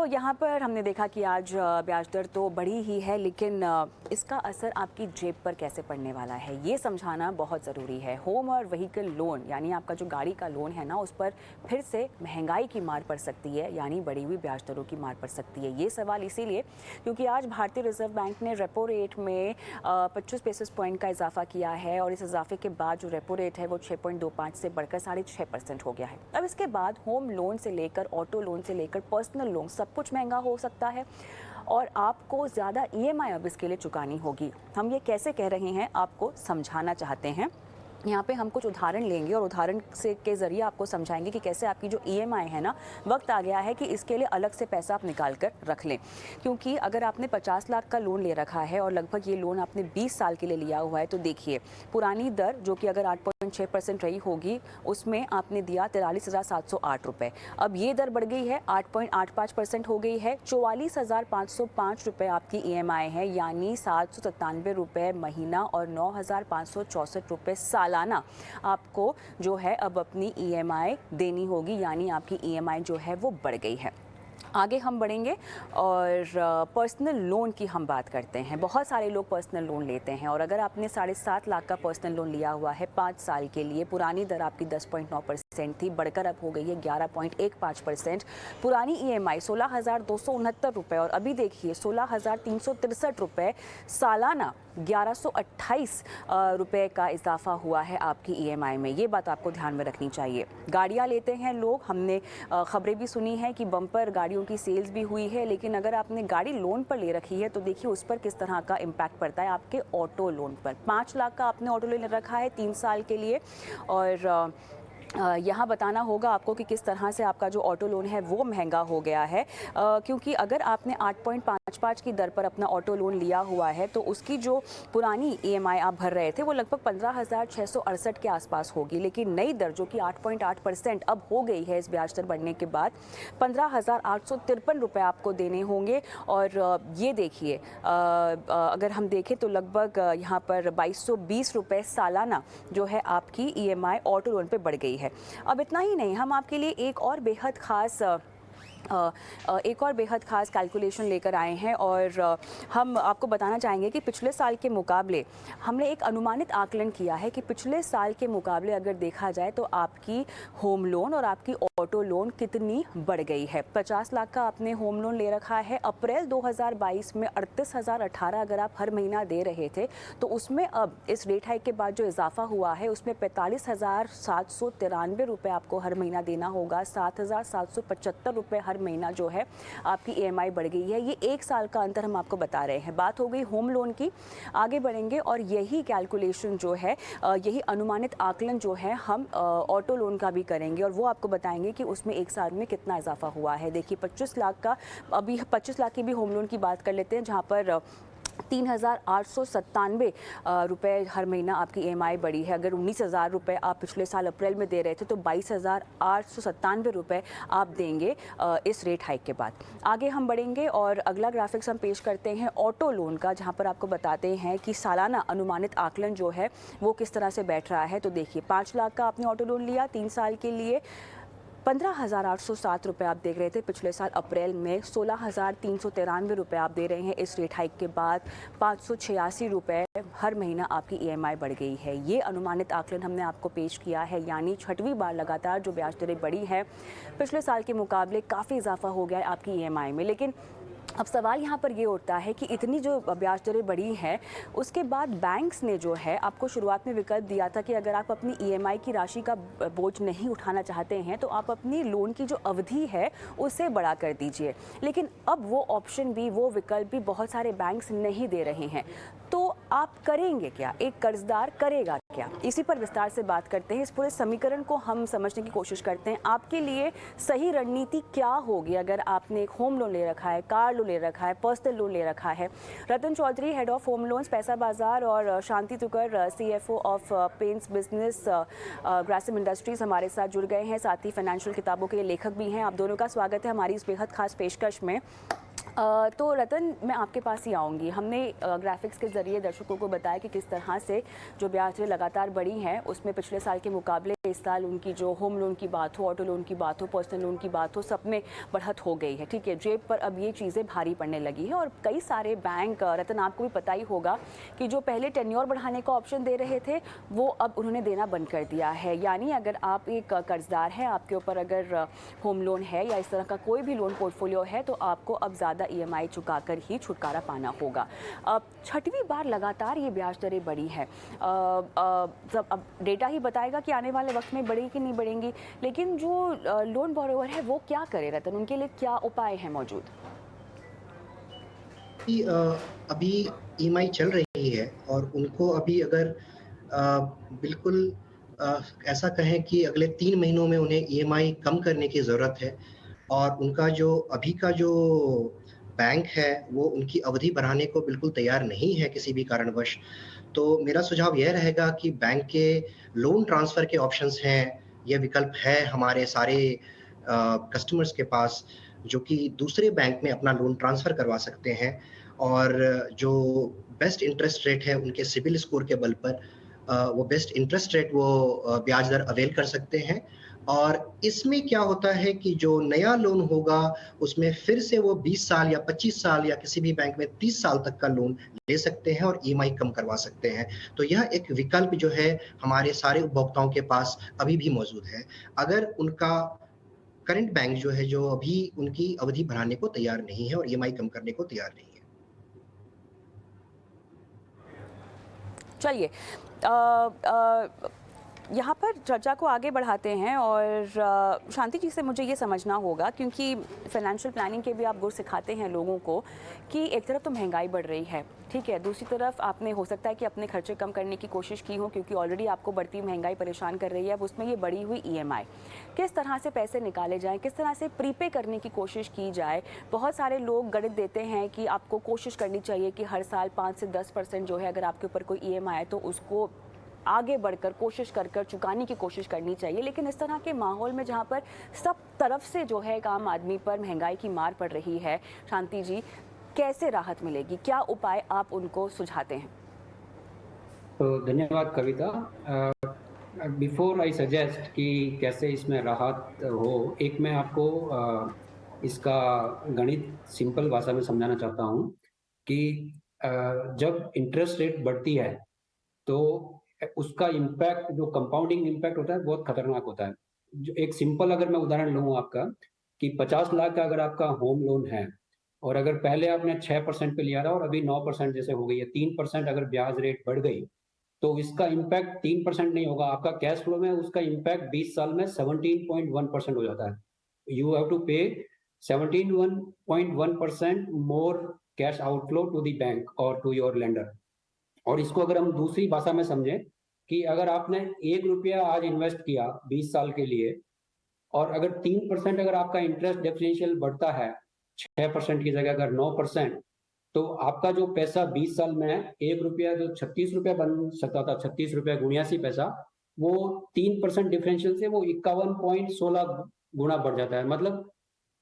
यहाँ पर हमने देखा कि आज ब्याज दर तो बढ़ी ही है, लेकिन इसका असर आपकी जेब पर कैसे पड़ने वाला है ये समझाना बहुत ज़रूरी है। होम और व्हीकल लोन यानी आपका जो गाड़ी का लोन है ना, उस पर फिर से महंगाई की मार पड़ सकती है, यानी बढ़ी हुई ब्याज दरों की मार पड़ सकती है। ये सवाल इसीलिए क्योंकि आज भारतीय रिजर्व बैंक ने रेपो रेट में 25 बेसिस पॉइंट का इजाफा किया है और इस इजाफे के बाद जो रेपो रेट है वो 6.25 से बढ़कर 6.5% हो गया है। अब इसके बाद होम लोन से लेकर ऑटो लोन से लेकर पर्सनल लोन सब कुछ महंगा हो सकता है और आपको ज़्यादा ईएमआई अब इसके लिए चुकानी होगी। हम ये कैसे कह रहे हैं आपको समझाना चाहते हैं। यहाँ पे हम कुछ उदाहरण लेंगे और उदाहरण से के ज़रिए आपको समझाएंगे कि कैसे आपकी जो ईएमआई है ना, वक्त आ गया है कि इसके लिए अलग से पैसा आप निकाल कर रख लें। क्योंकि अगर आपने 50 लाख का लोन ले रखा है और लगभग ये लोन आपने 20 साल के लिए लिया हुआ है, तो देखिए पुरानी दर जो कि अगर 8.6% रही होगी, उसमें आपने दिया 43,708 रुपये। अब ये दर बढ़ गई है, 8.85% हो गई है। 44,505 रुपये आपकी ईएमआई है, यानी 797 रुपये महीना और 9,564 रुपये सालाना आपको जो है अब अपनी ईएमआई देनी होगी, यानी आपकी ईएमआई जो है वो बढ़ गई है। आगे हम बढ़ेंगे और पर्सनल लोन की हम बात करते हैं। बहुत सारे लोग पर्सनल लोन लेते हैं और अगर आपने 7.5 लाख का पर्सनल लोन लिया हुआ है 5 साल के लिए, पुरानी दर आपकी 10.9% थी, बढ़कर अब हो गई है 11.15%। पुरानी ईएमआई 16,269 रुपये और अभी देखिए 16,363 रुपये सालाना, 1128 रुपये का इजाफा हुआ है आपकी ईएमआई में। ये बात आपको ध्यान में रखनी चाहिए। गाड़ियाँ लेते हैं लोग, हमने खबरें भी सुनी हैं कि बम्पर गाड़ियों की सेल्स भी हुई है, लेकिन अगर आपने गाड़ी लोन पर ले रखी है तो देखिए उस पर किस तरह का इम्पैक्ट पड़ता है आपके ऑटो लोन पर। 5 लाख का आपने ऑटो लोन ले रखा है 3 साल के लिए और यहाँ बताना होगा आपको कि किस तरह से आपका जो ऑटो लोन है वो महंगा हो गया है, क्योंकि अगर आपने 8.55 की दर पर अपना ऑटो लोन लिया हुआ है तो उसकी जो पुरानी ईएमआई आप भर रहे थे वो लगभग 15,668 के आसपास होगी, लेकिन नई दर जो कि 8.8% अब हो गई है इस ब्याज दर बढ़ने के बाद 15,853 रुपये आपको देने होंगे। और ये देखिए अगर हम देखें तो लगभग यहाँ पर 2,220 रुपये सालाना जो है आपकी ईएमआई ऑटो लोन पे बढ़ गई है। अब इतना ही नहीं, हम आपके लिए एक और बेहद ख़ास कैलकुलेशन लेकर आए हैं और हम आपको बताना चाहेंगे कि पिछले साल के मुकाबले हमने एक अनुमानित आकलन किया है कि पिछले साल के मुकाबले अगर देखा जाए तो आपकी होम लोन और आपकी ऑटो लोन कितनी बढ़ गई है। 50 लाख का आपने होम लोन ले रखा है, अप्रैल 2022 में 38,018 अगर आप हर महीना दे रहे थे, तो उसमें अब इस रेट हाइक के बाद जो इजाफा हुआ है उसमें 45,793 रुपये आपको हर महीना देना होगा। 7,775 रुपये हर महीना जो है आपकी ईएमआई बढ़ गई है। ये 1 साल का अंतर हम आपको बता रहे हैं। बात हो गई होम लोन की। आगे बढ़ेंगे और यही कैलकुलेशन जो है, यही अनुमानित आकलन जो है हम ऑटो लोन का भी करेंगे और वो आपको बताएंगे कि उसमें 1 साल में कितना इजाफा हुआ है। देखिए 25 लाख का, अभी 25 लाख की भी होम लोन की बात कर लेते हैं, जहाँ पर 3,897 रुपये हर महीना आपकी ईएमआई बढ़ी है। अगर 19,000 रुपये आप पिछले साल अप्रैल में दे रहे थे तो 22,897 रुपये आप देंगे इस रेट हाइक के बाद। आगे हम बढ़ेंगे और अगला ग्राफिक्स हम पेश करते हैं ऑटो लोन का, जहां पर आपको बताते हैं कि सालाना अनुमानित आकलन जो है वो किस तरह से बैठ रहा है। तो देखिए 5 लाख का आपने ऑटो लोन लिया 3 साल के लिए, 15,807 रुपये आप देख रहे थे पिछले साल अप्रैल में, 16,393 रुपये आप दे रहे हैं इस रेट हाइक के बाद। 586 रुपये हर महीना आपकी ईएमआई बढ़ गई है। ये अनुमानित आकलन हमने आपको पेश किया है, यानी 6वीं बार लगातार जो ब्याज दरें बढ़ी है, पिछले साल के मुकाबले काफ़ी इजाफा हो गया है आपकी ईएमआई में। लेकिन अब सवाल यहाँ पर ये उठता है कि इतनी जो ब्याज दरें बढ़ी हैं, उसके बाद बैंक्स ने जो है आपको शुरुआत में विकल्प दिया था कि अगर आप अपनी ईएमआई की राशि का बोझ नहीं उठाना चाहते हैं तो आप अपनी लोन की जो अवधि है उसे बढ़ा कर दीजिए। लेकिन अब वो ऑप्शन भी, वो विकल्प भी बहुत सारे बैंक्स नहीं दे रहे हैं। तो आप करेंगे क्या, एक कर्जदार करेगा क्या? इसी पर विस्तार से बात करते हैं। इस पूरे समीकरण को हम समझने की कोशिश करते हैं। आपके लिए सही रणनीति क्या होगी अगर आपने एक होम लोन ले रखा है, कार लोन ले रखा है, पर्सनल लोन ले रखा है? Ratan Chaudhary, head of home loans Paisabazaar, और Shanti Tukar, CFO of paints business Grasim industries हमारे साथ जुड़ गए हैं। साथ ही फाइनेंशियल किताबों के लेखक भी हैं। आप दोनों का स्वागत है हमारी इस बेहद खास पेशकश में। तो रतन, मैं आपके पास ही आऊँगी। हमने ग्राफिक्स के ज़रिए दर्शकों को बताया कि किस तरह से जो ब्याज दरें लगातार बढ़ी हैं, उसमें पिछले साल के मुकाबले इस साल उनकी जो होम लोन की बात हो, ऑटो लोन की बात हो, पर्सनल लोन की बात हो, सब में बढ़त हो गई है। ठीक है, जेब पर अब ये चीज़ें भारी पड़ने लगी हैं और कई सारे बैंक, रतन आपको भी पता ही होगा कि जो पहले टेन्योर बढ़ाने का ऑप्शन दे रहे थे, वो अब उन्होंने देना बंद कर दिया है। यानी अगर आप एक कर्जदार हैं, आपके ऊपर अगर होम लोन है या इस तरह का कोई भी लोन पोर्टफोलियो है, तो आपको अब ज़्यादा ईएमआई चुकाकर ही छुटकारा पाना होगा। अब छठवीं बार लगातार ये ब्याज दरें बढ़ी हैं। अब डेटा ही बताएगा कि आने वाले वक्त में बढ़ेगी कि नहीं बढ़ेंगी, लेकिन जो लोन बोरोवर है वो क्या करे रतन, उनके लिए क्या उपाय हैं मौजूद? कि अभी ईएमआई चल रही है और उनको अभी अगर बिल्कुल ऐसा कहें कि अगले 3 महीनों में उन्हें ईएमआई कम करने की ज़रूरत है और उनका जो अभी का जो बैंक है, वो उनकी अवधि बढ़ाने को बिल्कुल तैयार नहीं है किसी भी कारणवश। तो मेरा सुझाव यह रहेगा कि बैंक के लोन ट्रांसफ़र के ऑप्शंस हैं, ये विकल्प है हमारे सारे कस्टमर्स के पास, जो कि दूसरे बैंक में अपना लोन ट्रांसफ़र करवा सकते हैं और जो बेस्ट इंटरेस्ट रेट है उनके सिबिल स्कोर के बल पर वो बेस्ट इंटरेस्ट रेट वो ब्याज दर अवेल कर सकते हैं और इसमें क्या होता है कि जो नया लोन होगा, उसमें फिर से वो 20 साल या 25 साल या किसी भी बैंक में 30 साल तक का लोन ले सकते हैं और ईएमआई कम करवा सकते हैं। तो यह एक विकल्प जो है हमारे सारे उपभोक्ताओं के पास अभी भी मौजूद है। अगर उनका करंट बैंक जो है, जो अभी उनकी अवधि बढ़ाने को तैयार नहीं है और ईएमआई कम करने को तैयार नहीं है। चलिए, यहाँ पर चर्चा को आगे बढ़ाते हैं और शांति जी से मुझे ये समझना होगा, क्योंकि फाइनेंशियल प्लानिंग के भी आप गुर सिखाते हैं लोगों को, कि एक तरफ तो महंगाई बढ़ रही है, ठीक है, दूसरी तरफ आपने हो सकता है कि अपने खर्चे कम करने की कोशिश की हो, क्योंकि ऑलरेडी आपको बढ़ती महंगाई परेशान कर रही है, अब उसमें ये बढ़ी हुई ईएमआई। किस तरह से पैसे निकाले जाएं, किस तरह से प्रीपे करने की कोशिश की जाए। बहुत सारे लोग गणित देते हैं कि आपको कोशिश करनी चाहिए कि हर साल 5 से 10% जो है, अगर आपके ऊपर कोई ईएमआई है तो उसको आगे बढ़कर कोशिश कर चुकाने की कोशिश करनी चाहिए। लेकिन इस तरह के माहौल में जहाँ पर सब तरफ से जो है एक आम आदमी पर महंगाई की मार पड़ रही है, शांति जी, कैसे राहत मिलेगी, क्या उपाय आप उनको सुझाते हैं? तो धन्यवाद कविता। बिफोर आई सजेस्ट कि कैसे इसमें राहत हो, एक मैं आपको इसका गणित सिंपल भाषा में समझाना चाहता हूँ कि जब इंटरेस्ट रेट बढ़ती है तो उसका इम्पैक्ट, जो कंपाउंडिंग इम्पैक्ट होता है, बहुत खतरनाक होता है। जो एक सिंपल अगर मैं उदाहरण लूँ आपका, कि 50 लाख का अगर आपका होम लोन है और अगर पहले आपने 6% पे लिया था और अभी 9% जैसे हो गई है, 3% अगर ब्याज रेट बढ़ गई, तो इसका इम्पैक्ट 3% नहीं होगा, आपका कैश फ्लो में उसका इम्पैक्ट 20 साल में 17.1% हो जाता है। You have to pay 17.1% more cash outflow to the bank और टू योर लेंडर। और इसको अगर हम दूसरी भाषा में समझें कि अगर आपने 1 रुपया आज इन्वेस्ट किया 20 साल के लिए और अगर 3% अगर आपका इंटरेस्ट डिफरेंशियल बढ़ता है, 6% की जगह अगर 9%, तो आपका जो पैसा 20 साल में 1 रुपया जो 36 रुपया बन सकता था, 36 रुपया 79 पैसा, वो 3% डिफरेंशियल से वो 51.16 गुना बढ़ जाता है। मतलब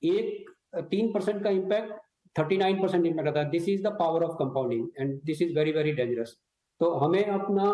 एक 3% का इम्पैक्ट 39% इम्पैक्ट आता है। This is the power of compounding and this is very very dangerous. तो हमें अपना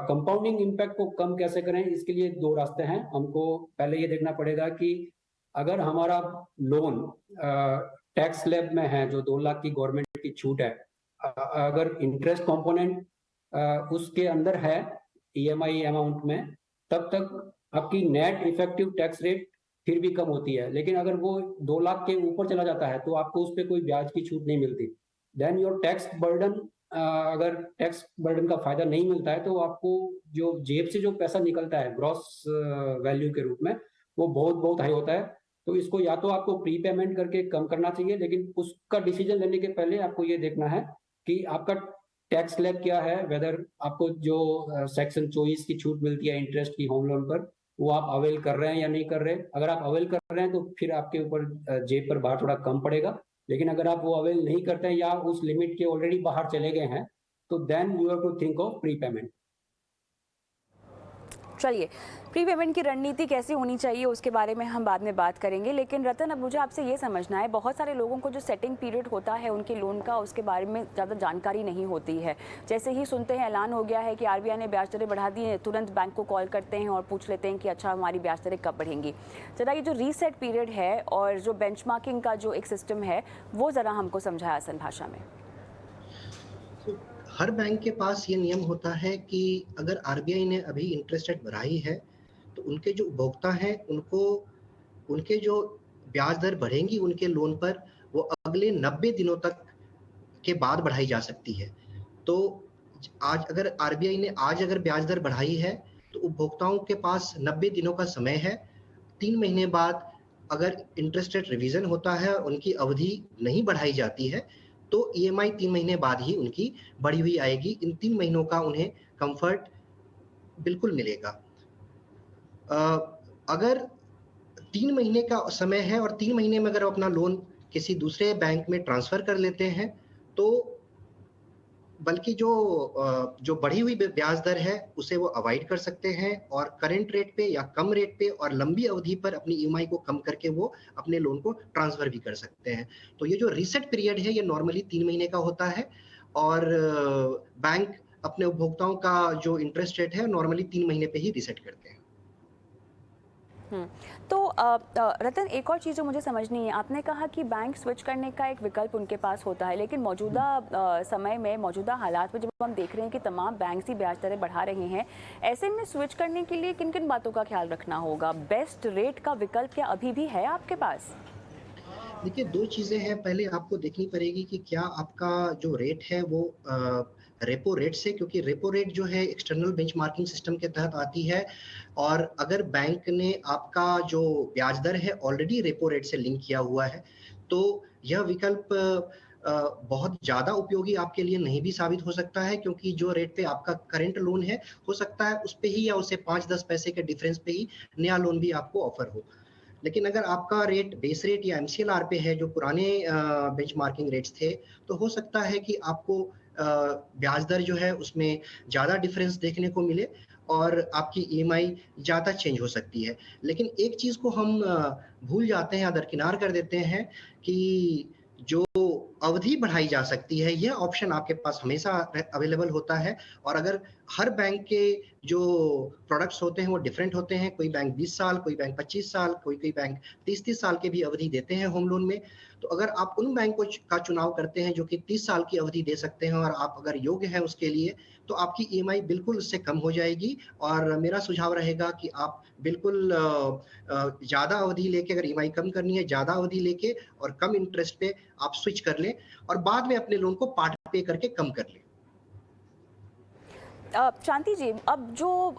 कंपाउंडिंग इम्पैक्ट को कम कैसे करें, इसके लिए दो रास्ते हैं। हमको पहले ये देखना पड़ेगा कि अगर हमारा लोन टैक्स स्लैब में है, जो 2 लाख की गवर्नमेंट की छूट है, अगर इंटरेस्ट कंपोनेंट उसके अंदर है ईएमआई अमाउंट में, तब तक आपकी नेट इफेक्टिव टैक्स रेट फिर भी कम होती है। लेकिन अगर वो 2 लाख के ऊपर चला जाता है तो आपको उस पर कोई ब्याज की छूट नहीं मिलती। देन योर टैक्स बर्डन, अगर टैक्स बर्डन का फायदा नहीं मिलता है तो आपको जो जेब से जो पैसा निकलता है ग्रॉस वैल्यू के रूप में, वो बहुत बहुत हाई होता है। तो इसको या तो आपको प्री पेमेंट करके कम करना चाहिए, लेकिन उसका डिसीजन लेने के पहले आपको ये देखना है कि आपका टैक्स स्लैब क्या है, वेदर आपको जो सेक्शन 24 की छूट मिलती है इंटरेस्ट की होम लोन पर, वो आप अवेल कर रहे हैं या नहीं कर रहे। अगर आप अवेल कर रहे हैं तो फिर आपके ऊपर जेब पर भार थोड़ा कम पड़ेगा। लेकिन अगर आप वो अवेल नहीं करते हैं या उस लिमिट के ऑलरेडी बाहर चले गए हैं, तो then you have to think of pre payment. चलिए, प्री पेमेंट की रणनीति कैसी होनी चाहिए उसके बारे में हम बाद में बात करेंगे, लेकिन रतन अब मुझे आपसे ये समझना है, बहुत सारे लोगों को जो सेटिंग पीरियड होता है उनके लोन का, उसके बारे में ज़्यादा जानकारी नहीं होती है। जैसे ही सुनते हैं ऐलान हो गया है कि आरबीआई ने ब्याज दरें बढ़ा दी हैं, तुरंत बैंक को कॉल करते हैं और पूछ लेते हैं कि अच्छा हमारी ब्याज दरें कब बढ़ेंगी। ज़रा ये जो रीसेट पीरियड है और जो बेंचमार्किंग का जो एक सिस्टम है वो ज़रा हमको समझाया आसान भाषा में। तो हर बैंक के पास ये नियम होता है कि अगर आरबीआई ने अभी इंटरेस्ट रेट बढ़ाई है, तो उनके जो उपभोक्ता हैं उनको उनके जो ब्याज दर बढ़ेंगी उनके लोन पर, वो अगले 90 दिनों तक के बाद बढ़ाई जा सकती है। तो आज अगर आरबीआई ने आज अगर ब्याज दर बढ़ाई है, तो उपभोक्ताओं के पास 90 दिनों का समय है। 3 महीने बाद अगर इंटरेस्ट रेट रिवीजन होता है और उनकी अवधि नहीं बढ़ाई जाती है, तो ईएमआई 3 महीने बाद ही उनकी बढ़ी हुई आएगी। इन 3 महीनों का उन्हें कम्फर्ट बिल्कुल मिलेगा। अगर 3 महीने का समय है और 3 महीने में अगर वो अपना लोन किसी दूसरे बैंक में ट्रांसफ़र कर लेते हैं, तो बल्कि जो बढ़ी हुई ब्याज दर है, उसे वो अवॉइड कर सकते हैं और करंट रेट पे या कम रेट पे और लंबी अवधि पर अपनी ईएमआई को कम करके वो अपने लोन को ट्रांसफ़र भी कर सकते हैं। तो ये जो रीसेट पीरियड है, ये नॉर्मली 3 महीने का होता है और बैंक अपने उपभोक्ताओं का जो इंटरेस्ट रेट है, नॉर्मली 3 महीने पे ही रीसेट करते हैं। तो रतन, एक और चीज़ जो मुझे समझनी है, आपने कहा कि बैंक स्विच करने का एक विकल्प उनके पास होता है, लेकिन मौजूदा समय में, मौजूदा हालात में जब हम देख रहे हैं कि तमाम बैंक ही ब्याज दरें बढ़ा रहे हैं, ऐसे में स्विच करने के लिए किन किन बातों का ख्याल रखना होगा? बेस्ट रेट का विकल्प क्या अभी भी है आपके पास? देखिए, 2 चीज़ें हैं, पहले आपको देखनी पड़ेगी कि क्या आपका जो रेट है वो रेपो रेट से, क्योंकि रेपो रेट जो है एक्सटर्नल बेंचमार्किंग सिस्टम के तहत आती है और अगर बैंक ने आपका जो ब्याज दर है ऑलरेडी रेपो रेट से लिंक किया हुआ है, तो यह विकल्प बहुत ज़्यादा उपयोगी आपके लिए नहीं भी साबित हो सकता है, क्योंकि जो रेट पे आपका करंट लोन है, हो सकता है उस पे ही या उससे 5-10 पैसे के डिफरेंस पे ही नया लोन भी आपको ऑफर हो। लेकिन अगर आपका रेट बेस रेट या एमसीएलआर पे है, जो पुराने बेंचमार्किंग रेट्स थे, तो हो सकता है कि आपको ब्याज दर जो है उसमें ज़्यादा डिफरेंस देखने को मिले और आपकी ईएमआई ज़्यादा चेंज हो सकती है। लेकिन एक चीज़ को हम भूल जाते हैं या दरकिनार कर देते हैं कि जो अवधि बढ़ाई जा सकती है, यह ऑप्शन आपके पास हमेशा अवेलेबल होता है और अगर हर बैंक के जो प्रोडक्ट्स होते हैं वो डिफरेंट होते हैं। कोई बैंक 20 साल, कोई बैंक 25 साल, कोई बैंक 30-30 साल की भी अवधि देते हैं होम लोन में। तो अगर आप उन बैंक का चुनाव करते हैं जो कि 30 साल की अवधि दे सकते हैं और आप अगर योग्य हैं उसके लिए, तो आपकी ईएमआई बिल्कुल उससे कम हो जाएगी और मेरा सुझाव रहेगा कि आप बिल्कुल ज़्यादा अवधि लेके, अगर ईएमआई कम करनी है, ज़्यादा अवधि लेके और कम इंटरेस्ट पे आप स्विच कर लें और बाद में अपने लोन को पार्ट पे करके कम कर लें। शांति जी, अब जो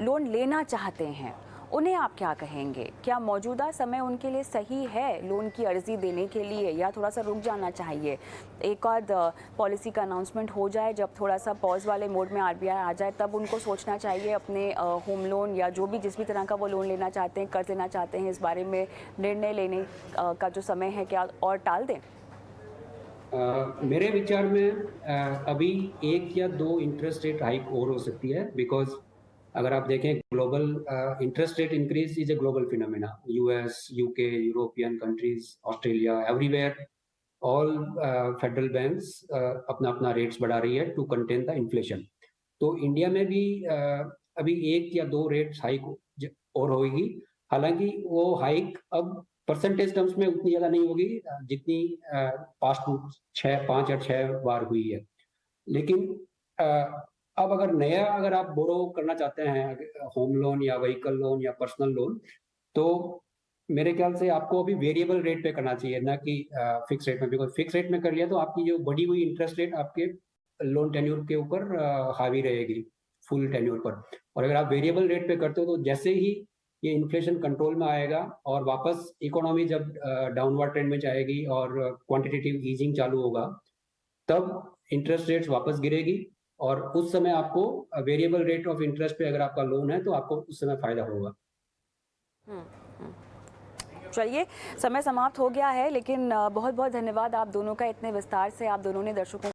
लोन लेना चाहते हैं उन्हें आप क्या कहेंगे? क्या मौजूदा समय उनके लिए सही है लोन की अर्जी देने के लिए, या थोड़ा सा रुक जाना चाहिए? एक आध पॉलिसी का अनाउंसमेंट हो जाए, जब थोड़ा सा पॉज वाले मोड में आरबीआई आ जाए, तब उनको सोचना चाहिए अपने होम लोन या जो भी जिस भी तरह का वो लोन लेना चाहते हैं, कर्ज लेना चाहते हैं, इस बारे में निर्णय लेने का जो समय है क्या और टाल दें? मेरे विचार में अभी 1 या 2 इंटरेस्ट रेट हाइक और हो सकती है, बिकॉज अगर आप देखें global interest rate increase is a global phenomena. US, UK, European countries, Australia, everywhere all federal banks अपना अपना रेट्स बढ़ा रही है टू कंटेन द इन्फ्लेशन। तो इंडिया में भी अभी 1 या 2 रेट्स हाइक और होगी। हालांकि वो हाइक अब परसेंटेज टर्म्स में उतनी ज्यादा नहीं होगी जितनी पास्ट 5 या 6 बार हुई है। लेकिन अब अगर आप बोरो करना चाहते हैं होम लोन या व्हीकल लोन या पर्सनल लोन, तो मेरे ख्याल से आपको अभी वेरिएबल रेट पे करना चाहिए, ना कि फिक्स रेट में। बिकॉज फिक्स रेट में कर लिया तो आपकी जो बढ़ी हुई इंटरेस्ट रेट आपके लोन टेन्योर के ऊपर हावी रहेगी, फुल टेन्योर पर। और अगर आप वेरिएबल रेट पे करते हो तो जैसे ही ये इन्फ्लेशन कंट्रोल में आएगा और वापस इकोनॉमी जब डाउनवर्ड ट्रेंड में जाएगी और क्वांटिटेटिव ईजिंग चालू होगा, तब इंटरेस्ट रेट्स वापस गिरेगी और उस समय आपको वेरिएबल रेट ऑफ इंटरेस्ट पे अगर आपका लोन है तो आपको उस समय फायदा होगा। चलिए, समय समाप्त हो गया है, लेकिन बहुत बहुत धन्यवाद आप दोनों का, इतने विस्तार से आप दोनों ने दर्शकों